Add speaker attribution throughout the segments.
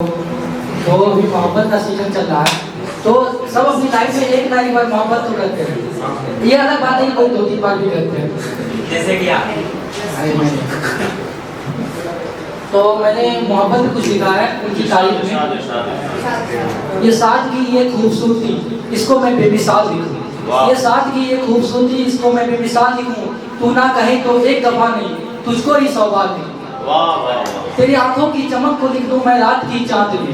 Speaker 1: तो अभी मोहब्बत का सीजन चल रहा है, तो सब अपनी लाइफ में एक ना एक बार मोहब्बत तो करते हैं। ये अलग बात है कि कोई 2-3 बार भी करते हैं,
Speaker 2: जैसे कि आप।
Speaker 1: अरे मैंने तो मैंने मोहब्बत में कुछ लिखा है उनकी तारीफ में। ये सादगी ये खूबसूरती इसको मैं बेमिसाल लिखूं, ये सादगी ये खूबसूरती इसको मैं बेमिसाल लिखूं। तू ना कहे तो एक दफा नहीं तुझको ही 100 बार लिखूं। तेरी आंखों की चमक को लिख दूं मैं रात की चांदनी,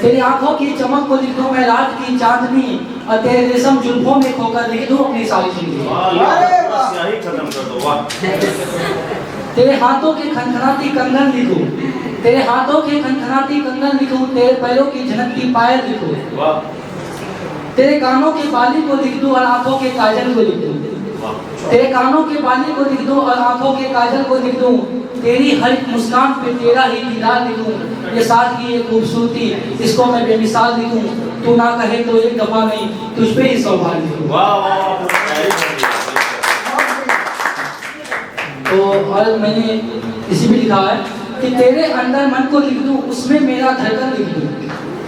Speaker 1: तेरी आंखों की चमक को लिख दूं मैं रात की चांदनी, और तेरे रेशम जुल्फों में खोकर लिख दूं अपनी सारी जिंदगी। तेरे हाथों के खनखनाती कंगन लिखूं, तेरे हाथों के खनखनाती कंगन लिखूं, तेरे पैरों की झनकती पायल लिखूं, तेरे कानों के बाली को लिख दूं और आंखों के काजल को लिख दूं, तेरे कानों के बाली को लिख दूं और आंखों के काजल को लिख दूं, तेरी हर एक मुस्कान पे तेरा ही दीदार लिखूं। ये सादगी ये खूबसूरती इसको मैं बेमिसाल लिखूं। तू ना कहे तो एक दफा नहीं तुझ पे ही 100 बार लिखूं। तो और मैंने इसी में लिखा है कि तेरे अंदर मन को लिख दूं उसमें मेरा धड़कन लिख दूं,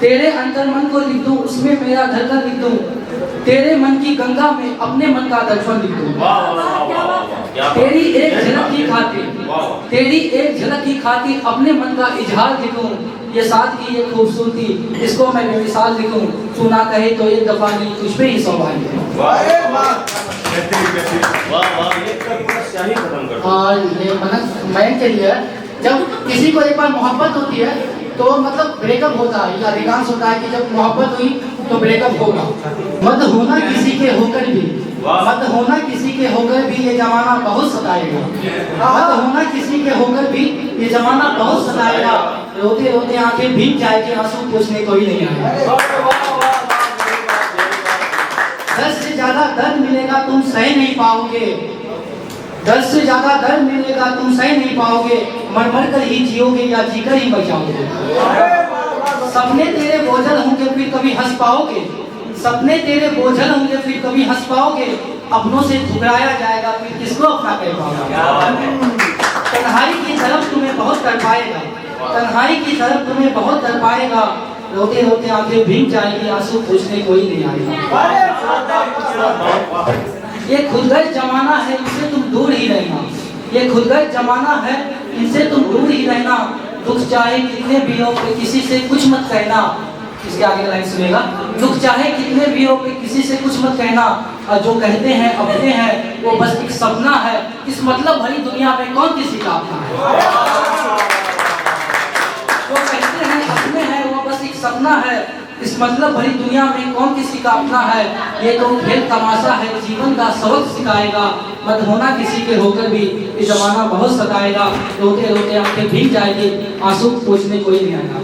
Speaker 1: तेरे अंदर मन को लिख दूं उसमें मेरा धड़कन लिख दूं, तेरे मन की गंगा में अपने मन का दर्पण लिख दूं। तेरी एक झलक की खातिर, तेरी एक झलक की खातिर अपने मन का इजहार लिखूं। ये सादगी ये खूबसूरती इसको मैं बेमिसाल लिखूं। तू ना कहे तो एक दफा नहीं तुझ पे ही 100 बार लिखूं। और ये मैं के लिए जब किसी को एक बार मोहब्बत होती है तो मतलब ब्रेकअप होता है, या अधिकांश होता है कि जब मोहब्बत हुई तो ब्रेकअप होगा। मत होना किसी के होकर भी, मत होना किसी के होकर भी ये जमाना बहुत सताएगा, मत होना किसी के होकर भी ये जमाना बहुत सताएगा। रोते रोते आंखें भीग जाएगी आंसू पूछने कोई नहीं आएगा। दर्द से ज्यादा दर्द मिलेगा तुम सह नहीं पाओगे, दर्द से ज्यादा दर्द मिलेगा तुम सह नहीं पाओगे, मर मर कर ही जियोगे या जीकर ही मर जाओगे। सपने तेरे बोझल होंगे फिर कभी हंस पाओगे, सपने तेरे बोझल होंगे फिर कभी हंस पाओगे, अपनों से ठुकराया जाएगा फिर किसको अपना कह पाओगे। तन्हाई की तरफ तुम्हें बहुत तड़पाएगा, तन्हाई की तरफ तुम्हें बहुत तड़पाएगा, रोते रोते आंखें भीग जाएगी आंसू पूछने कोई नहीं आएगा। ये खुदगर्ज जमाना है इनसे तुम दूर ही रहना, ये खुदगर्ज जमाना है इनसे तुम दूर ही रहना, दुख चाहे कितने भी हो किसी से कुछ मत कहना। इसके आगे लाइन सुनेगा, दुख चाहे कितने भी हो किसी से कुछ मत कहना, और जो कहते हैं अपने हैं वो बस एक सपना है, इस मतलब भरी दुनिया में कौन किसी का अपना है। जो कहते हैं अपने हैं वो बस एक सपना है, इस मतलब भरी दुनिया में कौन किसी का अपना है। ये तो खेल तमाशा है जीवन का सबक सिखाएगा, मत होना किसी के होकर भी ये जमाना बहुत सताएगा, रोते रोते आंखें भीग जाएगी आंसू पोंछने कोई नहीं आएगा।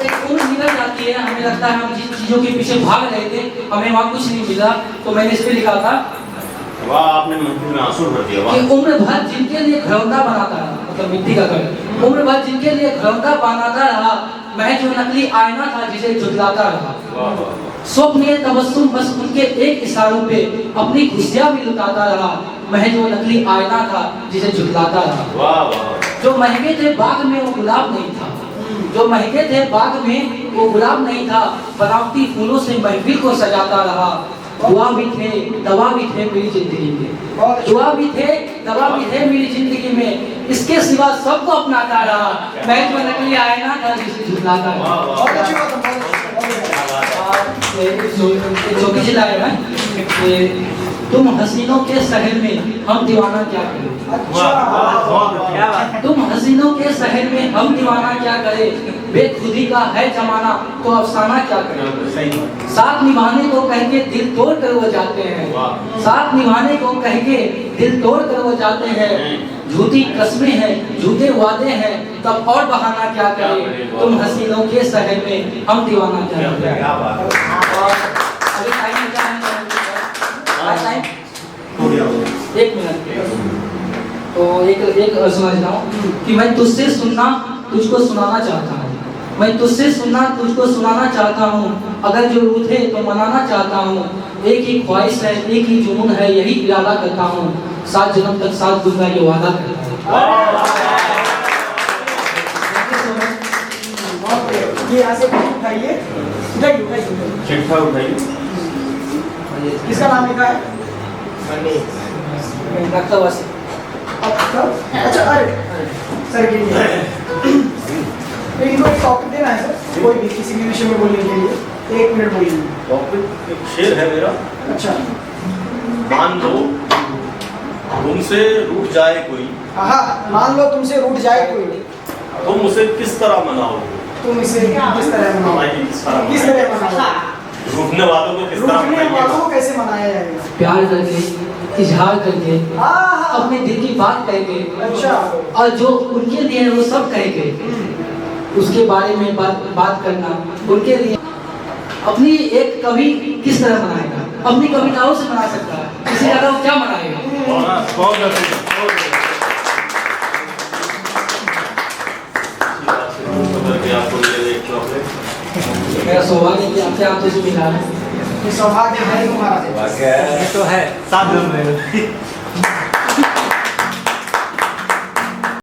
Speaker 1: एक उम्र निकल जाती है, हमें लगता है हम जिन चीजों के पीछे भाग रहे थे हमें वहाँ कुछ नहीं मिला, तो मैंने इस पे लिखा था
Speaker 2: वाह आपने महफिल में आंसू भर दिया।
Speaker 1: कि उम्र भर जिनके लिए घरौंदा बनाता रहा, मतलब मिट्टी का घर, उम्र भर जिनके लिए घरौंदा बनाता रहा, मैं जो नकली आईना था जिसे झुठलाता रहा, स्वप्न तबस्सुम बस उनके एक इशारों पे अपनी खुशियां भी लुटाता रहा, मैं जो नकली आईना था जिसे झुठलाता रहा। जो महके थे बाग में वो गुलाब नहीं था, जो महके थे बाग में वो गुलाब नहीं था, बनावटी फूलों से महफिल को सजाता रहा। दुआ भी थे दवा भी थे मेरी जिंदगी में, दुआ भी थे दवा भी थे मेरी जिंदगी में, इसके सिवा सबको अपनाता रहा, मैं जो नकली आईना था जिसे झुठलाता रहा। छोटी सी लाइन है, तुम हसीनों के शहर में हम दीवाना क्या करें, तुम हसीनों के शहर में हम दीवाना क्या करें, बेखुदी का है जमाना तो अफसाना क्या करें। साथ निभाने को कह के दिल तोड़ कर वो जाते हैं, साथ निभाने को कह के दिल तोड़ कर वो जाते हैं, झूठी कस्में हैं झूठे वादे हैं तब और बहाना क्या करें, तुम हसीनों के शहर में हम दीवाना क्या करें। एक मिनट, तो एक समझना हूँ कि मैं तुझसे सुनना तुझको सुनाना चाहता हूँ, मैं तुझसे सुनना तुझको सुनाना चाहता हूँ, अगर जो रूठे तो मनाना चाहता हूँ, एक ही ख्वाहिश है एक ही जुनून है यही इरादा करता हूँ, 7 जन्म तक साथ दूंगा ये वादा करता हूँ।
Speaker 3: बहुत बढ़िया। ये यहाँ से उठाइए, उठाइए उठाइए।
Speaker 2: चिट्ठा उठाइए।
Speaker 3: किसका नाम लिखा है?
Speaker 1: रखता हुआ से
Speaker 3: अच्छा अरे सर ये तो इनको एक टॉपिक देना है सर, कोई भी किसी भी विषय में बोलने के लिए 1 मिनट बोलिए।
Speaker 2: टॉपिक एक शेर है मेरा।
Speaker 3: अच्छा
Speaker 2: मान लो तुमसे रूठ जाए कोई,
Speaker 3: हाँ, मान लो तुमसे रूठ जाए कोई,
Speaker 2: तुम उसे किस तरह मनाओगे?
Speaker 3: तुम इसे किस तरह मनाओ?
Speaker 2: बताइए किस तरह
Speaker 3: किस
Speaker 2: मनाओगे?
Speaker 3: तरह मनाओ?
Speaker 2: रूठने वालों को किस तरह
Speaker 3: रूठने वालों
Speaker 2: मनाइएगा?
Speaker 3: को कैसे मनाया जाएगा?
Speaker 1: प्यार करके, इजहार करके,
Speaker 3: हाँ
Speaker 1: अपने दिल की बात कह के,
Speaker 3: अच्छा
Speaker 1: और जो उनके लिए है वो सब कह के उसके बारे में बात करना उनके लिए। अपनी एक कवि किस तरह मनाएगा? अपनी कविताओं से मना सकता है, किसी का वो क्या मनाएगा?
Speaker 2: बहुत आपको ये एक चॉकलेट।
Speaker 1: मेरा सौभाग्य है कि आपके हाथों से मिला है।
Speaker 3: ये सौभाग्य है तुम्हारा।
Speaker 4: ये तो है 7 नंबर